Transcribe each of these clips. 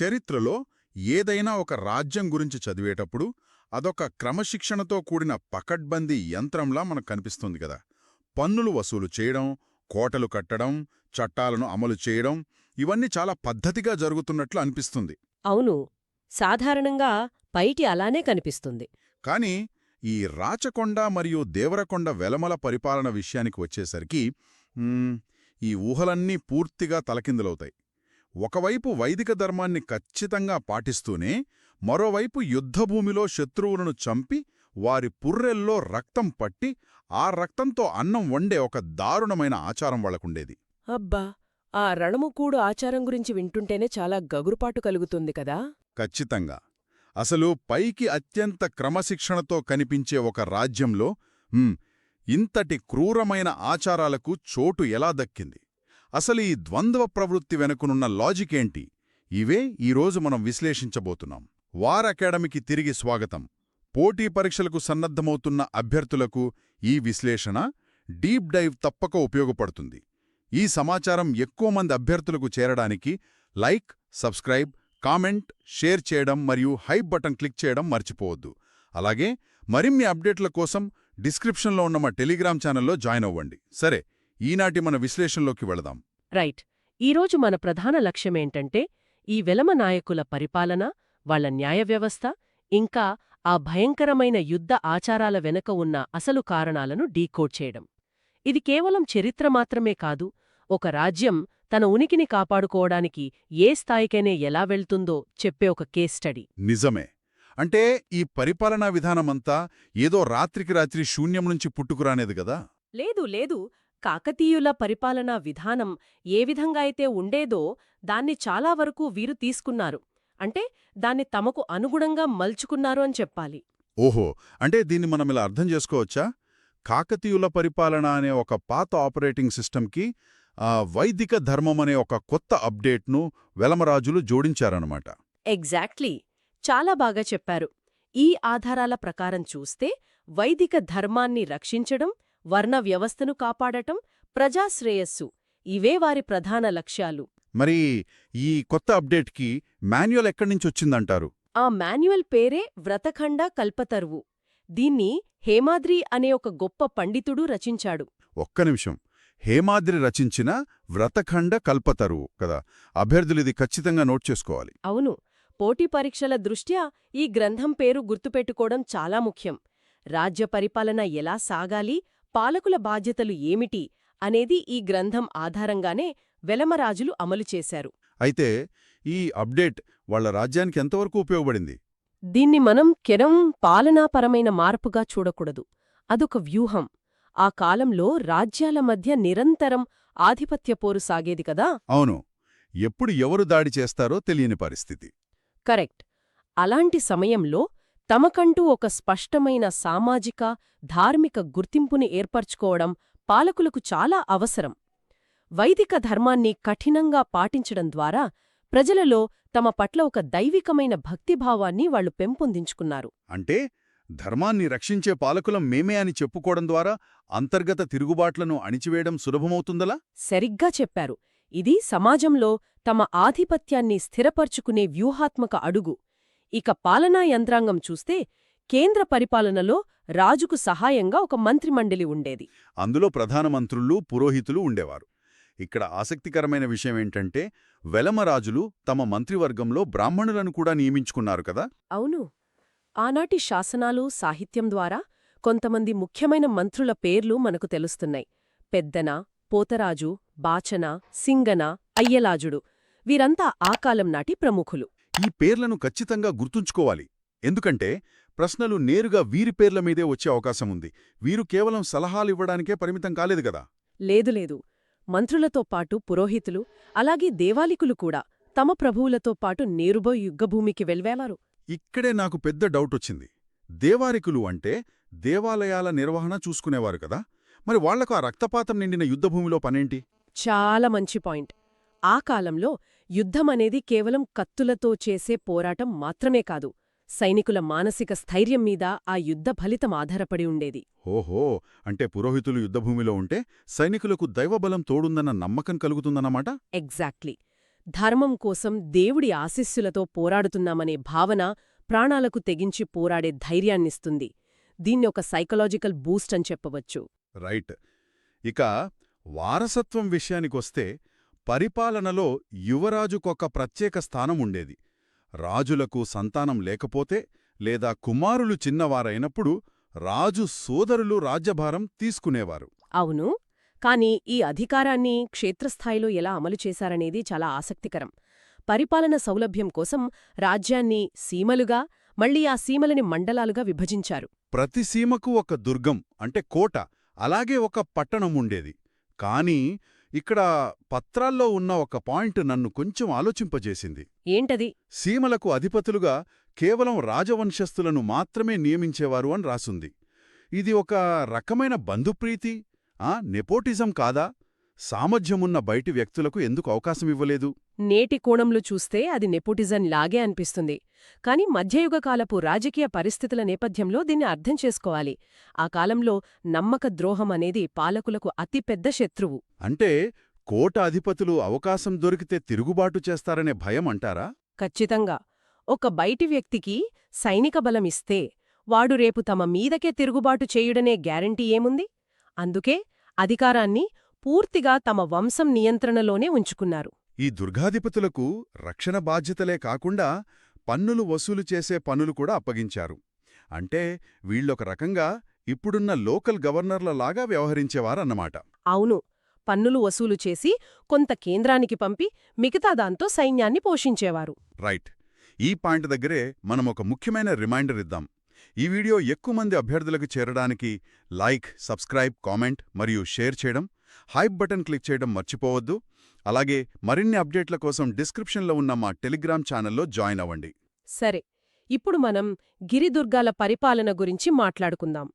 చరిత్రలో ఏదైనా ఒక రాజ్యం గురించి చదివేటప్పుడు అదొక క్రమశిక్షణతో కూడిన పకడ్బందీ యంత్రంలా మనకు కనిపిస్తుంది కదా. పన్నులు వసూలు చేయడం, కోటలు కట్టడం, చట్టాలను అమలు చేయడం ఇవన్నీ చాలా పద్ధతిగా జరుగుతున్నట్లు అనిపిస్తుంది. అవును, సాధారణంగా పైటి అలానే కనిపిస్తుంది. కానీ ఈ రాచకొండ మరియు దేవరకొండ వెలమల పరిపాలన విషయానికి వచ్చేసరికి ఈ ఊహలన్నీ పూర్తిగా తలకిందులవుతాయి. ఒకవైపు వైదిక ధర్మాన్ని ఖచ్చితంగా పాటిస్తూనే మరోవైపు యుద్ధభూమిలో శత్రువులను చంపి వారి పుర్రెల్లో రక్తం పట్టి ఆ రక్తంతో అన్నం వండే ఒక దారుణమైన ఆచారం వాళ్లకుండేది. అబ్బా, ఆ రణముకూడు ఆచారం గురించి వింటుంటేనే చాలా గగురుపాటు కలుగుతుంది కదా. ఖచ్చితంగా. అసలు పైకి అత్యంత క్రమశిక్షణతో కనిపించే ఒక రాజ్యంలో ఇంతటి క్రూరమైన ఆచారాలకు చోటు ఎలా దక్కింది? అసలు ఈ ద్వంద్వ ప్రవృత్తి వెనుకనున్న లాజికేంటి? ఇవే ఈరోజు మనం విశ్లేషించబోతున్నాం. వార్ అకాడమీకి తిరిగి స్వాగతం. పోటీ పరీక్షలకు సన్నద్ధమవుతున్న అభ్యర్థులకు ఈ విశ్లేషణ డీప్ డైవ్ తప్పక ఉపయోగపడుతుంది. ఈ సమాచారం ఎక్కువ మంది అభ్యర్థులకు చేరడానికి లైక్, సబ్స్క్రైబ్, కామెంట్, షేర్ చేయడం మరియు హైప్ బటన్ క్లిక్ చేయడం మర్చిపోవద్దు. అలాగే మరిన్ని అప్డేట్ల కోసం డిస్క్రిప్షన్లో ఉన్న మా టెలిగ్రామ్ ఛానల్లో జాయిన్ అవ్వండి. సరే, ఈనాటి మన విశ్లేషణలోకి వెళదాం. రైట్. ఈరోజు మన ప్రధాన లక్ష్యమేంటంటే ఈ వెలమ నాయకుల పరిపాలన, వాళ్ల న్యాయ వ్యవస్థ, ఇంకా ఆ భయంకరమైన యుద్ధ ఆచారాల వెనుక ఉన్న అసలు కారణాలను డీకోడ్ చేయడం. ఇది కేవలం చరిత్ర మాత్రమే కాదు, ఒక రాజ్యం తన ఉనికిని కాపాడుకోవడానికి ఏ స్థాయికైనా ఎలా వెళ్తుందో చెప్పే ఒక కేస్ స్టడీ. నిజమే. అంటే ఈ పరిపాలనా విధానమంతా ఏదో రాత్రికి రాత్రి శూన్యం నుంచి పుట్టుకురానేది గదా? లేదు లేదు. కాకతీయుల పరిపాలనా విధానం ఏ విధంగా అయితే ఉండేదో దాన్ని చాలా వరకు వీరు తీసుకున్నారు. అంటే దాన్ని తమకు అనుగుణంగా మల్చుకున్నారు అని చెప్పాలి. ఓహో, అంటే దీన్ని మనమిలా అర్థం చేసుకోవచ్చా? కాకతీయుల పరిపాలన అనే ఒక పాత ఆపరేటింగ్ సిస్టమ్కి వైదిక ధర్మమనే ఒక కొత్త అప్డేట్ను వెలమరాజులు జోడించారన్నమాట. ఎగ్జాక్ట్లీ. చాలా బాగా చెప్పారు. ఈ ఆధారాల ప్రకారం చూస్తే వైదిక ధర్మాన్ని రక్షించడం, వర్ణ వ్యవస్థను కాపాడటం, ప్రజాశ్రేయస్సు ఇవే వారి ప్రధాన లక్ష్యాలు. మరి ఈ కొత్త అప్డేట్కి మాన్యువల్ ఎక్కడ్నించొచ్చిందంటారు? ఆ మాన్యువల్ పేరే వ్రతఖండ కల్పతరువు. దీన్ని హేమాద్రి అనే ఒక గొప్ప పండితుడు రచించాడు. ఒక్క నిమిషం. హేమాద్రి రచించిన వ్రతఖండ కల్పతరువు కదా? అభ్యర్థులిది ఖచ్చితంగా నోట్ చేసుకోవాలి. అవును. పోటీ పరీక్షల దృష్ట్యా ఈ గ్రంథం పేరు గుర్తుపెట్టుకోవడం చాలా ముఖ్యం. రాజ్య పరిపాలన ఎలా సాగాలి, పాలకుల బాధ్యతలు ఏమిటి అనేది ఈ గ్రంథం ఆధారంగానే వెలమరాజులు అమలు చేశారు. అయితే ఈ అప్డేట్ వాళ్ల రాజ్యానికి ఎంతవరకు ఉపయోగపడింది? దీన్ని మనం కేవలం పాలనాపరమైన మార్పుగా చూడకూడదు. అదొక వ్యూహం. ఆ కాలంలో రాజ్యాల మధ్య నిరంతరం ఆధిపత్య పోరు సాగేది కదా. అవును. ఎప్పుడు ఎవరు దాడి చేస్తారో తెలియని పరిస్థితి. కరెక్ట్. అలాంటి సమయంలో తమకంటూ ఒక స్పష్టమైన సామాజిక, ధార్మిక గుర్తింపుని ఏర్పరచుకోవడం పాలకులకు చాలా అవసరం. వైదిక ధర్మాన్ని కఠినంగా పాటించడం ద్వారా ప్రజలలో తమ పట్ల ఒక దైవికమైన భక్తిభావాన్ని వాళ్లు పెంపొందించుకున్నారు. అంటే ధర్మాన్ని రక్షించే పాలకులం మేమే అని చెప్పుకోవడం ద్వారా అంతర్గత తిరుగుబాట్లను అణిచివేయడం సులభమవుతుందలా? సరిగ్గా చెప్పారు. ఇది సమాజంలో తమ ఆధిపత్యాన్ని స్థిరపర్చుకునే వ్యూహాత్మక అడుగు. ఇక పాలనా యంత్రాంగం చూస్తే కేంద్ర పరిపాలనలో రాజుకు సహాయంగా ఒక మంత్రిమండలి ఉండేది. అందులో ప్రధానమంత్రులు, పురోహితులు ఉండేవారు. ఇక్కడ ఆసక్తికరమైన విషయమేంటంటే వెలమరాజులు తమ మంత్రివర్గంలో బ్రాహ్మణులను కూడా నియమించుకున్నారు కదా? అవును. ఆనాటి శాసనాలు, సాహిత్యం ద్వారా కొంతమంది ముఖ్యమైన మంత్రుల పేర్లు మనకు తెలుస్తున్నాయి. పెద్దన, పోతరాజు, బాచన, సింగన, అయ్యలాజుడు వీరంతా ఆ కాలం నాటి ప్రముఖులు. ఈ పేర్లను ఖచ్చితంగా గుర్తుంచుకోవాలి. ఎందుకంటే ప్రశ్నలు నేరుగా వీరి పేర్ల మీదే వచ్చే అవకాశముంది. వీరు కేవలం సలహాలివ్వడానికే పరిమితం కాలేదు గదా? లేదు. మంత్రులతో పాటు పురోహితులు, అలాగే దేవాలికులు కూడా తమ ప్రభువులతో పాటు నేరుబో యుద్ధభూమికి వెళ్వేలారు. ఇక్కడే నాకు పెద్ద డౌటొచ్చింది. దేవారికులు అంటే దేవాలయాల నిర్వహణ చూసుకునేవారు కదా? మరి వాళ్లకు ఆ రక్తపాతం నిండిన యుద్ధభూమిలో పనేంటి? చాలా మంచి పాయింట్. ఆ కాలంలో యుద్ధమనేది కేవలం కత్తులతో చేసే పోరాటం మాత్రమే కాదు, సైనికుల మానసిక స్థైర్యం మీద ఆ యుద్ధ ఫలితం ఆధారపడి ఉండేది. ఓహో, అంటే పురోహితులు యుద్ధభూమిలో ఉంటే సైనికులకు దైవబలం తోడుందన్న నమ్మకం కలుగుతుందన్నమాట? ఎగ్జాక్ట్లీ. ధర్మం కోసం దేవుడి ఆశీస్సులతో పోరాడుతున్నామనే భావన ప్రాణాలకు తెగించి పోరాడే ధైర్యాన్నిస్తుంది. దీన్ని ఒక సైకలాజికల్ బూస్ట్ అని చెప్పవచ్చు. రైట్. ఇక వారసత్వం విషయానికొస్తే పరిపాలనలో యువరాజుకొక ప్రత్యేక స్థానం ఉండేది. రాజులకు సంతానం లేకపోతే లేదా కుమారులు చిన్నవారైనప్పుడు రాజు సోదరులు రాజ్యభారం తీసుకునేవారు. అవును, కానీ ఈ అధికారాన్ని క్షేత్రస్థాయిలో ఎలా అమలు చేశారనేది చాలా ఆసక్తికరం. పరిపాలన సౌలభ్యం కోసం రాజ్యాన్ని సీమలుగా, మళ్లీ ఆ సీమలని మండలాలుగా విభజించారు. ప్రతి సీమకు ఒక దుర్గం అంటే కోట, అలాగే ఒక పట్టణం ఉండేది. కానీ ఇక్కడ పత్రాల్లో ఉన్న ఒక పాయింట్ నన్ను కొంచెం ఆలోచింపజేసింది. ఏంటది? సీమలకు అధిపతులుగా కేవలం రాజవంశస్థులను మాత్రమే నియమించేవారు అని రాసుంది. ఇది ఒక రకమైన బంధుప్రీతి, నెపోటిజం కాదా? సామర్థ్యమున్న బయటి వ్యక్తులకు ఎందుకు అవకాశమివ్వలేదు? నేటి కోణంలో చూస్తే అది నెపోటిజం లాగే అనిపిస్తుంది. కాని మధ్యయుగకాలపు రాజకీయ పరిస్థితుల నేపథ్యంలో దీన్ని అర్థం చేసుకోవాలి. ఆ కాలంలో నమ్మక ద్రోహం అనేది పాలకులకు అతిపెద్ద శత్రువు. అంటే కోట అధిపతులు అవకాశం దొరికితే తిరుగుబాటు చేస్తారనే భయం అంటారా? ఖచ్చితంగా. ఒక బయటి వ్యక్తికి సైనిక బలమిస్తే వాడు రేపు తమ మీదకే తిరుగుబాటు చేయుడనే గ్యారంటీ ఏముంది? అందుకే అధికారాన్ని పూర్తిగా తమ వంశం నియంత్రణలోనే ఉంచుకున్నారు. ఈ దుర్గాధిపతులకు రక్షణ బాధ్యతలే కాకుండా పన్నులు వసూలు చేసే పనులు కూడా అప్పగించారు. అంటే వీళ్ళొక రకంగా ఇప్పుడున్న లోకల్ గవర్నర్లలాగా వ్యవహరించేవారన్నమాట. అవును, పన్నులు వసూలు చేసి కొంత కేంద్రానికి పంపి మిగతా దాంతో సైన్యాన్ని పోషించేవారు. రైట్. ఈ పాయింట్ దగ్గరే మనం ఒక ముఖ్యమైన రిమైండర్ ఇద్దాం. ఈ వీడియో ఎక్కువ మంది అభ్యర్థులకు చేరడానికి లైక్, సబ్స్క్రైబ్, కామెంట్ మరియు షేర్ చేయడం, హైప్ బటన్ క్లిక్ చేయడం మర్చిపోవద్దు. అలాగే మరిన్ని అప్డేట్ల కోసం డిస్క్రిప్షన్లో ఉన్న మా టెలిగ్రామ్ ఛానల్లో జాయిన్ అవ్వండి. సరే, ఇప్పుడు మనం గిరిదుర్గాల పరిపాలన గురించి మాట్లాడుకుందాం.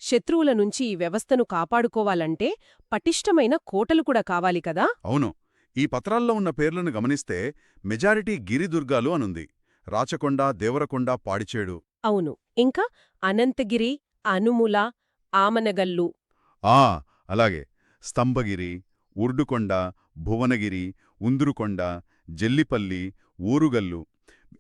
శత్రువుల నుంచి ఈ వ్యవస్థను కాపాడుకోవాలంటే పటిష్టమైన కోటలు కూడా కావాలి కదా? అవును. ఈ పత్రాల్లో ఉన్న పేర్లను గమనిస్తే మెజారిటీ గిరిదుర్గాలు అనుంది. రాచకొండ, దేవరకొండ, పాడిచేడు. అవును, ఇంకా అనంతగిరి, అనుముల, ఆమనగల్లు. అలాగే స్తంభగిరి, ఉర్డుకొండ, భువనగిరి, ఉందురుకొండ, జల్లిపల్లి, ఊరుగల్లు.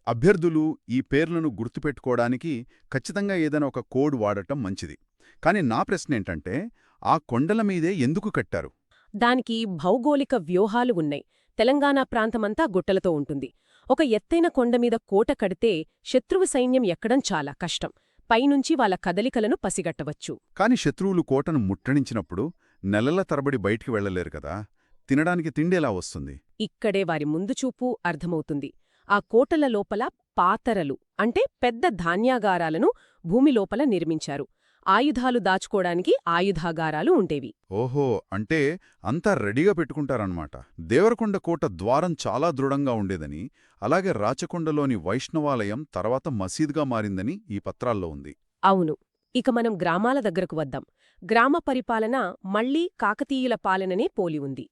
అభ్యర్థులు ఈ పేర్లను గుర్తుపెట్టుకోవడానికి ఖచ్చితంగా ఏదైనా ఒక కోడ్ వాడటం మంచిది. కాని నా ప్రశ్నేంటంటే, ఆ కొండల మీదే ఎందుకు కట్టారు? దానికి భౌగోళిక వ్యూహాలు ఉన్నాయి. తెలంగాణ ప్రాంతమంతా గుట్టలతో ఉంటుంది. ఒక ఎత్తైన కొండమీద కోట కడితే శత్రువు సైన్యం ఎక్కడం చాలా కష్టం. పైనుంచి వాళ్ళ కదలికలను పసిగట్టవచ్చు. కాని శత్రువులు కోటను ముట్టడించినప్పుడు నెలల తరబడి బయటికి వెళ్లలేరు కదా. తినడానికి తిండేలా వస్తుంది? ఇక్కడే వారి ముందుచూపు అర్థమవుతుంది. ఆ కోటల లోపల పాతరలు అంటే పెద్ద ధాన్యాగారాలను భూమి లోపల నిర్మించారు. ఆయుధాలు దాచుకోవడానికి ఆయుధాగారాలు ఉండేవి. ఓహో, అంటే అంతా రెడీగా పెట్టుకుంటారన్నమాట. దేవరకొండ కోట ద్వారం చాలా దృఢంగా ఉండేదని, అలాగే రాచకొండలోని వైష్ణవాలయం తర్వాత మసీదుగా మారిందని ఈ పత్రాల్లో ఉంది. అవును. ఇక మనం గ్రామాల దగ్గరకు వద్దాం. గ్రామ పరిపాలన మళ్లీ కాకతీయుల పాలననే పోలి ఉంది.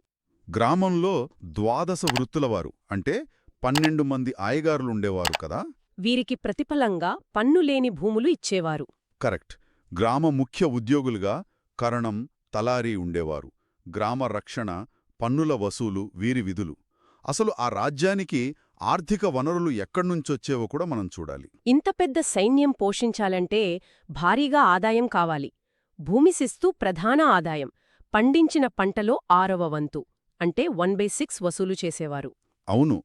గ్రామంలో 12 వృత్తులవారు అంటే 12 మంది ఆయగారులుండేవారు కదా. వీరికి ప్రతిఫలంగా పన్నులేని భూములు ఇచ్చేవారు. కరెక్ట్. గ్రామ ముఖ్య ఉద్యోగులుగా కరణం, తలారీ ఉండేవారు. గ్రామ రక్షణ, పన్నుల వసూలు వీరి విధులు. అసలు ఆ రాజ్యానికి ఆర్థిక వనరులు ఎక్కడ్నుంచొచ్చేవో కూడా మనం చూడాలి. ఇంత పెద్ద సైన్యం పోషించాలంటే భారీగా ఆదాయం కావాలి. భూమి శిస్తు ప్రధాన ఆదాయం. పండించిన పంటలో 6వ వంతు అంటే 1/6 వసూలు చేసేవారు. అవును.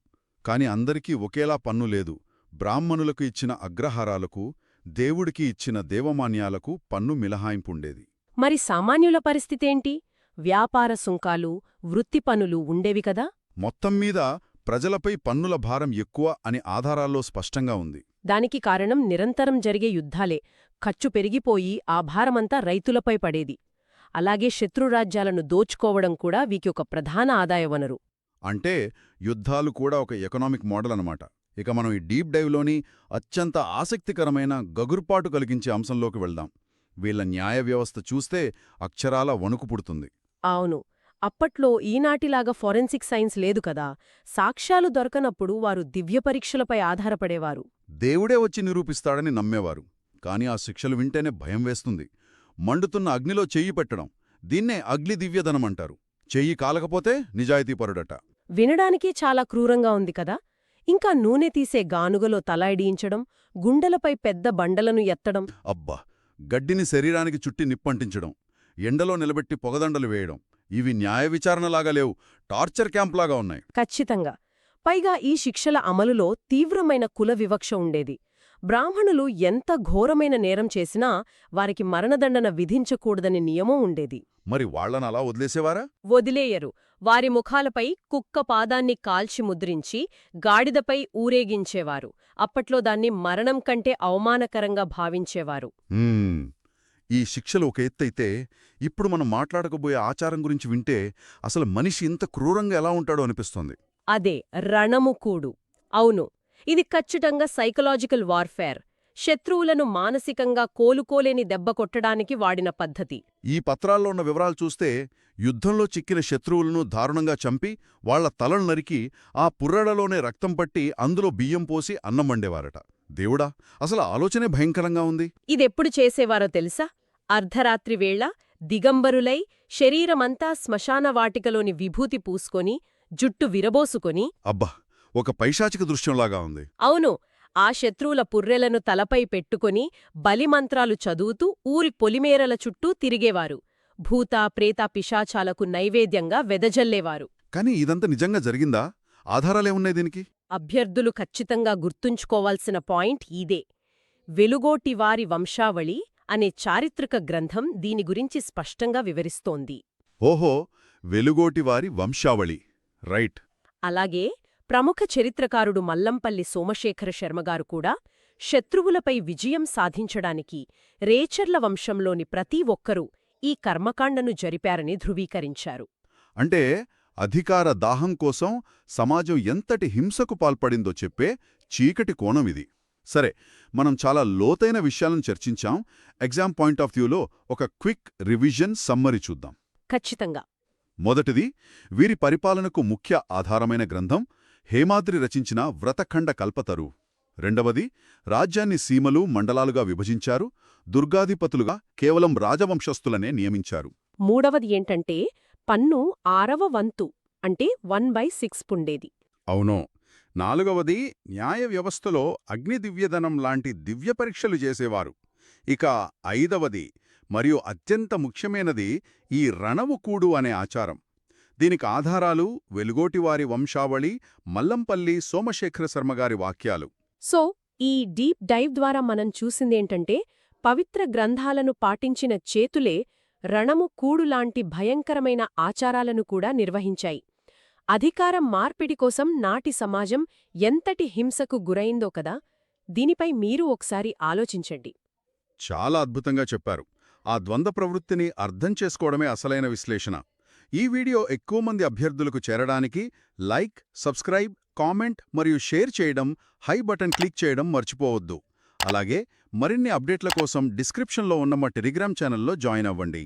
కాని అందరికీ ఒకేలా పన్ను లేదు. బ్రాహ్మణులకు ఇచ్చిన అగ్రహారాలకు, దేవుడికి ఇచ్చిన దేవమాన్యాలకు పన్ను మినహాయింపుండేది. మరి సామాన్యుల పరిస్థితేంటి? వ్యాపార సుంకాలు, వృత్తి పన్నులు ఉండేవి కదా. మొత్తం మీద ప్రజలపై పన్నుల భారం ఎక్కువ అని ఆధారాల్లో స్పష్టంగా ఉంది. దానికి కారణం నిరంతరం జరిగే యుద్ధాలే. ఖర్చు పెరిగిపోయి ఆ భారమంతా రైతులపై పడేది. అలాగే శత్రురాజ్యాలను దోచుకోవడం కూడా వీకి ఒక ప్రధాన ఆదాయ వనరు. అంటే యుద్ధాలు కూడా ఒక ఎకనామిక్ మోడల్ అన్నమాట. ఇక మనం ఈ డీప్ డైవ్లోని అత్యంత ఆసక్తికరమైన గగుర్పాటు కలిగించే అంశంలోకి వెళ్దాం. వీళ్ల న్యాయ వ్యవస్థ చూస్తే అక్షరాల వణుకు పుడుతుంది. అవును. అప్పట్లో ఈనాటిలాగా ఫోరెన్సిక్ సైన్స్ లేదు కదా. సాక్ష్యాలు దొరకనప్పుడు వారు దివ్య పరీక్షలపై ఆధారపడేవారు. దేవుడే వచ్చి నిరూపిస్తాడని నమ్మేవారు. కాని ఆ శిక్షలు వింటేనే భయం వేస్తుంది. మండుతున్న అగ్నిలో చెయ్యి పెట్టడం, దీన్నే అగ్ని దివ్యధనమంటారు. చెయ్యి కాలకపోతే నిజాయితీపరుడట. వినడానికే చాలా క్రూరంగా ఉంది కదా. ఇంకా నూనె తీసే గానుగలో తల ఇడియించడం, గుండెలపై పెద్ద బండలను ఎత్తడం. అబ్బా, గడ్డిని శరీరానికి చుట్టి నిప్పంటించడం, ఎండలో నిలబెట్టి పొగదండలు వేయడం, ఇవి న్యాయ విచారణలాగా లేవు, టార్చర్ క్యాంప్లాగా ఉన్నాయి. ఖచ్చితంగా. పైగా ఈ శిక్షల అమలులో తీవ్రమైన కుల వివక్ష ఉండేది. బ్రాహ్మణులు ఎంత ఘోరమైన నేరం చేసినా వారికి మరణదండన విధించకూడదని నియమం ఉండేది. మరి వాళ్లను అలా వదిలేసేవారా? వదిలేయరు. వారి ముఖాలపై కుక్క పాదాన్ని కాల్చి ముద్రించి గాడిదపై ఊరేగించేవారు. అప్పట్లో దాన్ని మరణం కంటే అవమానకరంగా భావించేవారు. ఈ శిక్షలు ఒక ఎత్తైతే, ఇప్పుడు మనం మాట్లాడకపోయే ఆచారం గురించి వింటే అసలు మనిషి ఇంత క్రూరంగా ఎలా ఉంటాడో అనిపిస్తోంది. అదే రణముకూడు. అవును, ఇది ఖచ్చితంగా సైకలాజికల్ వార్ఫేర్. శత్రువులను మానసికంగా కోలుకోలేని దెబ్బ కొట్టడానికి వాడిన పద్ధతి. ఈ పత్రాల్లో ఉన్న వివరాలు చూస్తే యుద్ధంలో చిక్కిన శత్రువులను దారుణంగా చంపి వాళ్ల తలలు నరికి ఆ పుర్రడలోనే రక్తం పట్టి అందులో బియ్యం పోసి అన్నం వండేవారట. దేవుడా, అసలు ఆలోచనే భయంకరంగా ఉంది. ఇదెప్పుడు చేసేవారో తెలుసా? అర్ధరాత్రి వేళ దిగంబరులై శరీరమంతా శ్మశానవాటికలోని విభూతి పూసుకొని జుట్టు విరబోసుకొని. అబ్బా, ఒక పైశాచిక దృశ్యంలాగా ఉంది. అవును, ఆ శత్రువుల పుర్రెలను తలపై పెట్టుకొని బలిమంత్రాలు చదువుతూ ఊరి పొలిమేరల చుట్టూ తిరిగేవారు. భూత ప్రేత పిశాచాలకు నైవేద్యంగా వెదజల్లేవారు. కాని ఇదంతా నిజంగా జరిగిందా? ఆధారాలేమున్నాయి దీనికి? అభ్యర్థులు ఖచ్చితంగా గుర్తుంచుకోవాల్సిన పాయింట్ ఇదే. వెలుగోటివారి వంశావళి అనే చారిత్రక గ్రంథం దీని గురించి స్పష్టంగా వివరిస్తోంది. ఓహో, వెలుగోటివారి వంశావళి, రైట్. అలాగే ప్రముఖ చరిత్రకారుడు మల్లంపల్లి సోమశేఖర శర్మగారు కూడా శత్రువులపై విజయం సాధించడానికి రేచర్ల వంశంలోని ప్రతి ఒక్కరూ ఈ కర్మకాండను జరిపారని ధృవీకరించారు. అంటే అధికార దాహం కోసం సమాజం ఎంతటి హింసకు పాల్పడిందో చెప్పే చీకటి కోణమిది. సరే, మనం చాలా లోతైన విషయాలను చర్చించాం. ఎగ్జామ్ పాయింట్ ఆఫ్ వ్యూలో ఒక క్విక్ రివిజన్ సమ్మరీ చూద్దాం. ఖచ్చితంగా. మొదటిది, వీరి పరిపాలనకు ముఖ్య ఆధారమైన గ్రంథం హేమాద్రి రచించిన వ్రతఖండ కల్పతరు. రెండవది, రాజ్యాన్ని సీమలు మండలాలుగా విభజించారు. దుర్గాధిపతులుగా కేవలం రాజవంశస్థులనే నియమించారు. మూడవది ఏంటంటే పన్ను 6వ వంతు అంటే 1/6 పుండేది. అవును. నాలుగవది, న్యాయ వ్యవస్థలో అగ్నిదివ్యదనం లాంటి దివ్య పరీక్షలు చేసేవారు. ఇక ఐదవది మరియు అత్యంత ముఖ్యమైనది ఈ రణవుకూడు అనే ఆచారం. దీనికి ఆధారాలు వెలుగోటివారి వంశావళి, మల్లంపల్లి సోమశేఖర శర్మగారి వాక్యాలు. సో ఈ డీప్ డైవ్ ద్వారా మనం చూసిందేంటంటే పవిత్ర గ్రంథాలను పాటించిన చేతులే రణము కూడులాంటి భయంకరమైన ఆచారాలను కూడా నిర్వహించాయి. అధికారం మార్పిడి కోసం నాటి సమాజం ఎంతటి హింసకు గురైందో కదా. దీనిపై మీరు ఒకసారి ఆలోచించండి. చాలా అద్భుతంగా చెప్పారు. ఆ ద్వంద్వ ప్రవృత్తిని అర్థం చేసుకోవడమే అసలైన విశ్లేషణ. ఈ వీడియో ఎక్కువ మంది అభ్యర్థులకు చేరడానికి లైక్, సబ్స్క్రైబ్, కామెంట్ మరియు షేర్ చేయడం, హై బటన్ క్లిక్ చేయడం మర్చిపోవద్దు. అలాగే మరిన్ని అప్డేట్ల కోసం డిస్క్రిప్షన్లో ఉన్న మా టెలిగ్రామ్ ఛానల్లో జాయిన్ అవ్వండి.